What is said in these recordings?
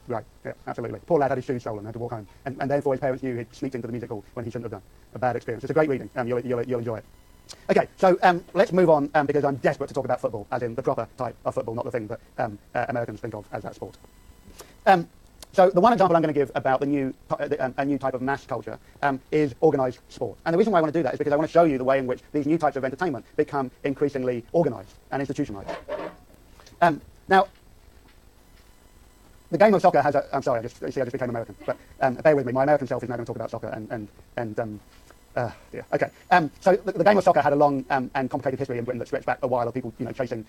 Right, yeah, absolutely. Poor lad had his shoes stolen, had to walk home. And therefore his parents knew he'd sneaked into the music hall when he shouldn't have done. A bad experience. It's a great reading. You'll enjoy it. Okay, so let's move on because I'm desperate to talk about football, as in the proper type of football, not the thing that Americans think of as that sport. So the one example I'm going to give about a new type of mass culture is organised sport. And the reason why I want to do that is because I want to show you the way in which these new types of entertainment become increasingly organised and institutionalised. Now, the game of soccer has a... I'm sorry, I just became American. But bear with me, my American self is now going to talk about soccer Okay. So the game of soccer had a long and complicated history in Britain that stretched back a while of people, chasing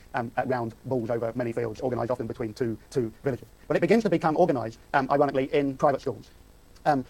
round balls over many fields, organised often between two villages. But it begins to become organised, ironically, in private schools.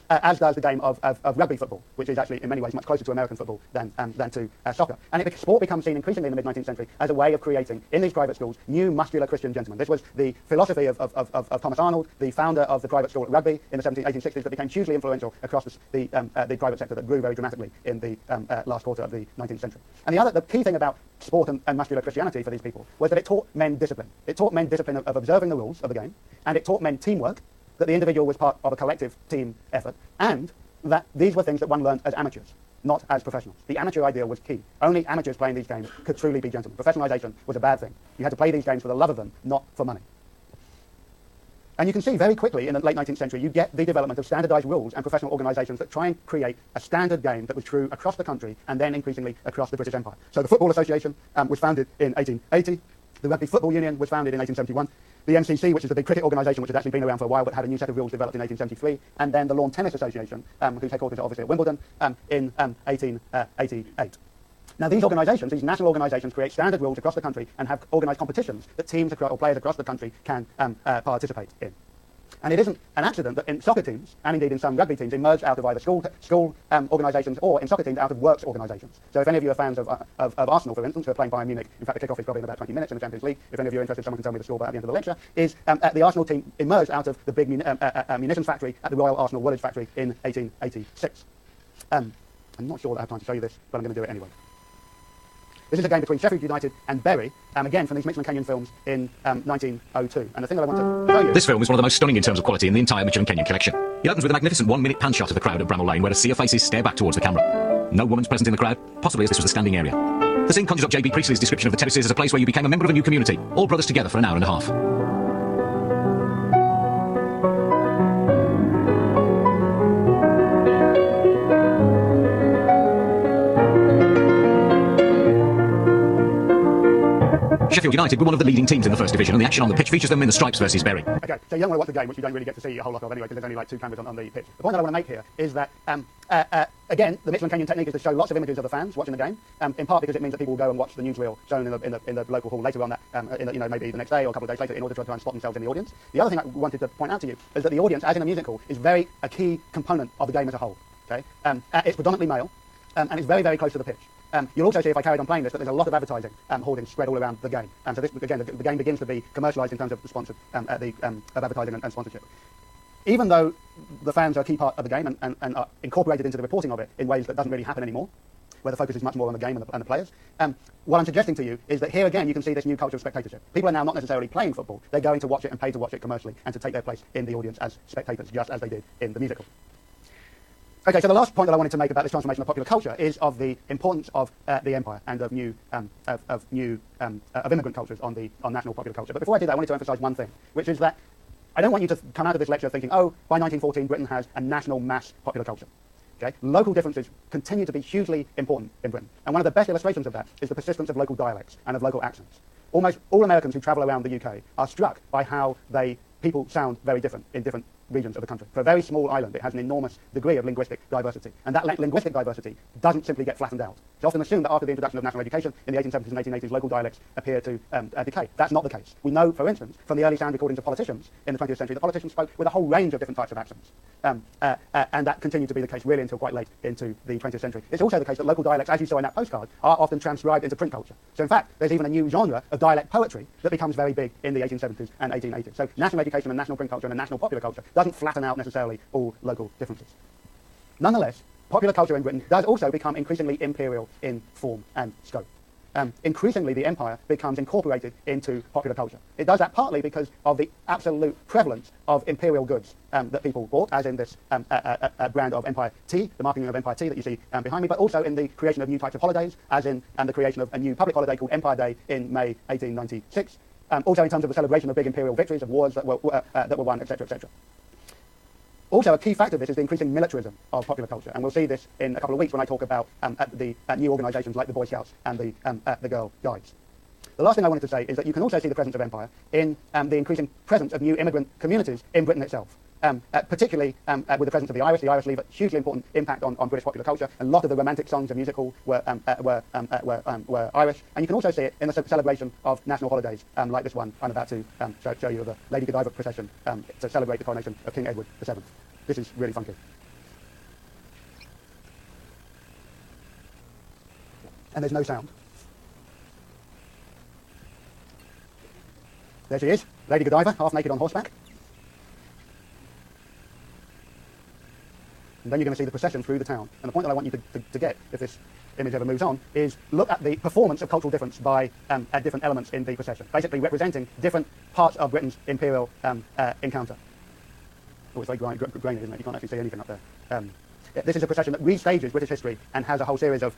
As does the game of rugby football, which is actually in many ways much closer to American football than to soccer. And sport becomes seen increasingly in the mid-19th century as a way of creating, in these private schools, new muscular Christian gentlemen. This was the philosophy of Thomas Arnold, the founder of the private school at Rugby in the 1860s, that became hugely influential across the private sector, that grew very dramatically in the last quarter of the 19th century. And the key thing about sport and muscular Christianity for these people was that it taught men discipline. It taught men discipline of observing the rules of the game, and it taught men teamwork, that the individual was part of a collective team effort, and that these were things that one learned as amateurs, not as professionals. The amateur idea was key. Only amateurs playing these games could truly be gentlemen. Professionalisation was a bad thing. You had to play these games for the love of them, not for money. And you can see very quickly in the late 19th century, you get the development of standardised rules and professional organisations that try and create a standard game that was true across the country and then increasingly across the British Empire. So the Football Association was founded in 1880. The Rugby Football Union was founded in 1871. The MCC, which is the big cricket organisation, which had actually been around for a while but had a new set of rules developed in 1873, and then the Lawn Tennis Association, whose headquarters are obviously at Wimbledon, in 1888. Now these organisations, these national organisations, create standard rules across the country and have organised competitions that teams or players across the country can participate in. And it isn't an accident that in soccer teams, and indeed in some rugby teams, emerged out of either school organisations or in soccer teams out of works organisations. So if any of you are fans of Arsenal, for instance, who are playing Bayern Munich, in fact the kickoff is probably in about 20 minutes in the Champions League, if any of you are interested, someone can tell me the score at the end of the lecture, is the Arsenal team emerged out of the big munitions factory at the Royal Arsenal Woolwich factory in 1886. I'm not sure that I have time to show you this, but I'm going to do it anyway. This is a game between Sheffield United and Bury, again from these Mitchell & Kenyon films in 1902. And the thing that I want to show you... This film is one of the most stunning in terms of quality in the entire Mitchell & Kenyon collection. It opens with a magnificent one-minute pan shot of the crowd at Bramall Lane, where a sea of faces stare back towards the camera. No woman's present in the crowd, possibly as this was the standing area. The scene conjures up J.B. Priestley's description of the terraces as a place where you became a member of a new community, all brothers together for an hour and a half. Sheffield United were one of the leading teams in the First Division, and the action on the pitch features them in the Stripes versus Bury. Okay, so you don't want to watch the game, which you don't really get to see a whole lot of anyway, because there's only like 2 cameras on the pitch. The point that I want to make here is that, again, the Mitchell & Kenyon technique is to show lots of images of the fans watching the game, in part because it means that people will go and watch the newsreel shown in the local hall later on that, maybe the next day or a couple of days later, in order to try and spot themselves in the audience. The other thing I wanted to point out to you is that the audience, as in a music hall, is a key component of the game as a whole. Okay, it's predominantly male, and it's very, very close to the pitch. You'll also see, if I carried on playing this, that there's a lot of advertising hoardings spread all around the game. So this, again, the game begins to be commercialised in terms of the sponsored, of advertising and sponsorship. Even though the fans are a key part of the game and are incorporated into the reporting of it in ways that doesn't really happen anymore, where the focus is much more on the game and the players, what I'm suggesting to you is that here again you can see this new culture of spectatorship. People are now not necessarily playing football, they're going to watch it and pay to watch it commercially and to take their place in the audience as spectators, just as they did in the musical. Okay, so the last point that I wanted to make about this transformation of popular culture is of the importance of the empire and of immigrant cultures on national popular culture. But before I do that, I wanted to emphasise one thing, which is that I don't want you to come out of this lecture thinking, oh, by 1914 Britain has a national mass popular culture. Okay? Local differences continue to be hugely important in Britain. And one of the best illustrations of that is the persistence of local dialects and of local accents. Almost all Americans who travel around the UK are struck by how people sound very different in different regions of the country. For a very small island, it has an enormous degree of linguistic diversity. And that linguistic diversity doesn't simply get flattened out. It's often assumed that after the introduction of national education in the 1870s and 1880s, local dialects appear to decay. That's not the case. We know, for instance, from the early sound recordings of politicians in the 20th century, that politicians spoke with a whole range of different types of accents. And that continued to be the case really until quite late into the 20th century. It's also the case that local dialects, as you saw in that postcard, are often transcribed into print culture. So in fact, there's even a new genre of dialect poetry that becomes very big in the 1870s and 1880s. So national education and national print culture and national popular culture doesn't flatten out necessarily all local differences. Nonetheless, popular culture in Britain does also become increasingly imperial in form and scope. increasingly the empire becomes incorporated into popular culture. It does that partly because of the absolute prevalence of imperial goods that people bought, as in this brand of Empire Tea, the marketing of Empire Tea that you see behind me, but also in the creation of new types of holidays, as in the creation of a new public holiday called Empire Day in May 1896. Also in terms of the celebration of big imperial victories, of wars that were won, etc., etc. Also, a key factor of this is the increasing militarism of popular culture, and we'll see this in a couple of weeks when I talk about the new organisations like the Boy Scouts and the Girl Guides. The last thing I wanted to say is that you can also see the presence of empire in the increasing presence of new immigrant communities in Britain itself. Particularly with the presence of the Irish. The Irish leave a hugely important impact on British popular culture. A lot of the romantic songs of music hall were Irish. And you can also see it in the celebration of national holidays, like this one I'm about to show you, of the Lady Godiva procession to celebrate the coronation of King Edward VII. This is really funky. And there's no sound. There she is, Lady Godiva, half naked on horseback. And then you're going to see the procession through the town. And the point that I want you to get, if this image ever moves on, is look at the performance of cultural difference by different elements in the procession, basically representing different parts of Britain's imperial encounter. Oh, it's very grainy, isn't it? You can't actually see anything up there. This is a procession that restages British history and has a whole series of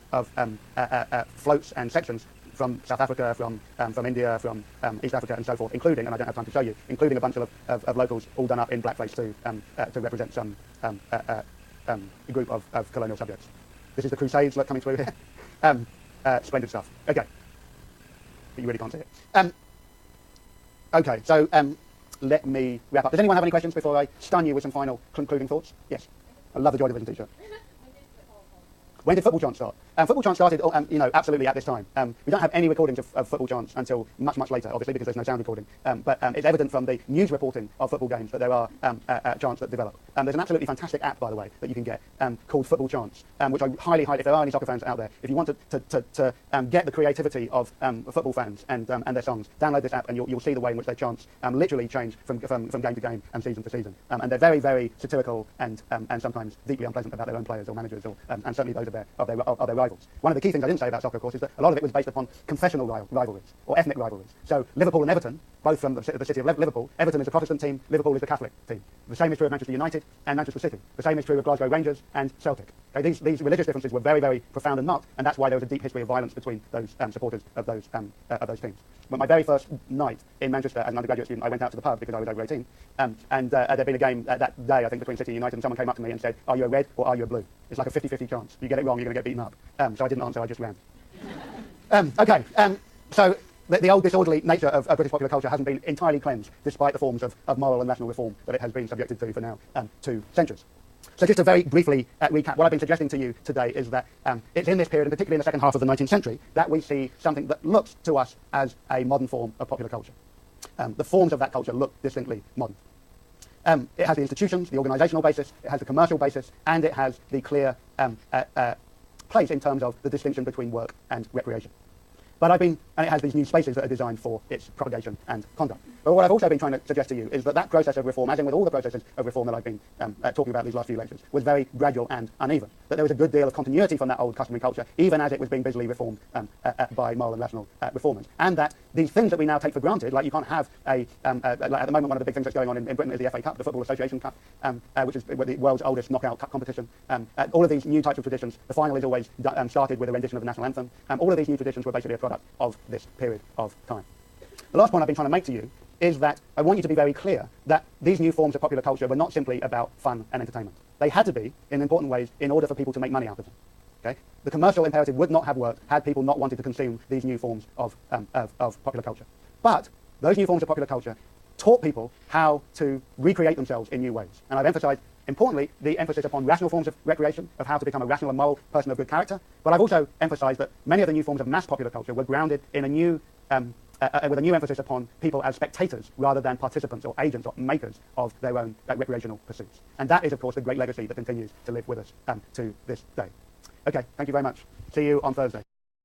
floats and sections from South Africa, from India, from East Africa, and so forth, including, and I don't have time to show you, including a bunch of locals all done up in blackface to represent some group of colonial subjects. This is the Crusades coming through here. Splendid stuff. Okay. But you really can't see it. Okay, so let me wrap up. Does anyone have any questions before I stun you with some final concluding thoughts? Yes. I love the Joy Division t-shirt. When did football chants start? Football chants started, absolutely at this time. We don't have any recordings of football chants until much later, obviously, because there's no sound recording. But it's evident from the news reporting of football games that there are chants that develop. There's an absolutely fantastic app, by the way, that you can get called Football Chants, which I highly, if there are any soccer fans out there, if you want to get the creativity of football fans and their songs, download this app and you'll see the way in which their chants literally change from game to game and season to season. And they're very, very satirical and sometimes deeply unpleasant about their own players or managers, and certainly those of their rivals. One of the key things I didn't say about soccer, of course, is that a lot of it was based upon confessional rivalries or ethnic rivalries. So Liverpool and Everton, both from the city of Liverpool. Everton is a Protestant team, Liverpool is a Catholic team. The same is true of Manchester United and Manchester City. The same is true of Glasgow Rangers and Celtic. Okay, these religious differences were very, very profound and marked, and that's why there was a deep history of violence between those supporters of those teams. But my very first night in Manchester as an undergraduate student, I went out to the pub because I was over 18, and there'd been a game that day, I think, between City and United, and someone came up to me and said, "Are you a red or are you a blue?" It's like a 50-50 chance. If you get it wrong, you're going to get beaten up. So I didn't answer, I just ran. So the old disorderly nature of British popular culture hasn't been entirely cleansed, despite the forms of moral and national reform that it has been subjected to for now 2 centuries. So just to very briefly recap, what I've been suggesting to you today is that it's in this period, and particularly in the second half of the 19th century, that we see something that looks to us as a modern form of popular culture. The forms of that culture look distinctly modern. It has the institutions, the organisational basis, it has the commercial basis, and it has the clear place in terms of the distinction between work and recreation. And it has these new spaces that are designed for its propagation and conduct. But what I've also been trying to suggest to you is that process of reform, as in with all the processes of reform that I've been talking about these last few lectures, was very gradual and uneven. That there was a good deal of continuity from that old customary culture, even as it was being busily reformed by moral and rational reformers. And that these things that we now take for granted, like you can't have like at the moment, one of the big things that's going on in Britain is the FA Cup, the Football Association Cup, which is the world's oldest knockout cup competition. All of these new types of traditions, the final is always started with a rendition of the national anthem. All of these new traditions were basically a product of this period of time. The last point I've been trying to make to you is that I want you to be very clear that these new forms of popular culture were not simply about fun and entertainment. They had to be, in important ways, in order for people to make money out of them. Okay? The commercial imperative would not have worked had people not wanted to consume these new forms of popular culture. But those new forms of popular culture taught people how to recreate themselves in new ways. And I've emphasized, importantly, the emphasis upon rational forms of recreation, of how to become a rational and moral person of good character. But I've also emphasized that many of the new forms of mass popular culture were grounded in a new, with a new emphasis upon people as spectators rather than participants or agents or makers of their own recreational pursuits. And that is, of course, the great legacy that continues to live with us to this day. Okay, thank you very much. See you on Thursday.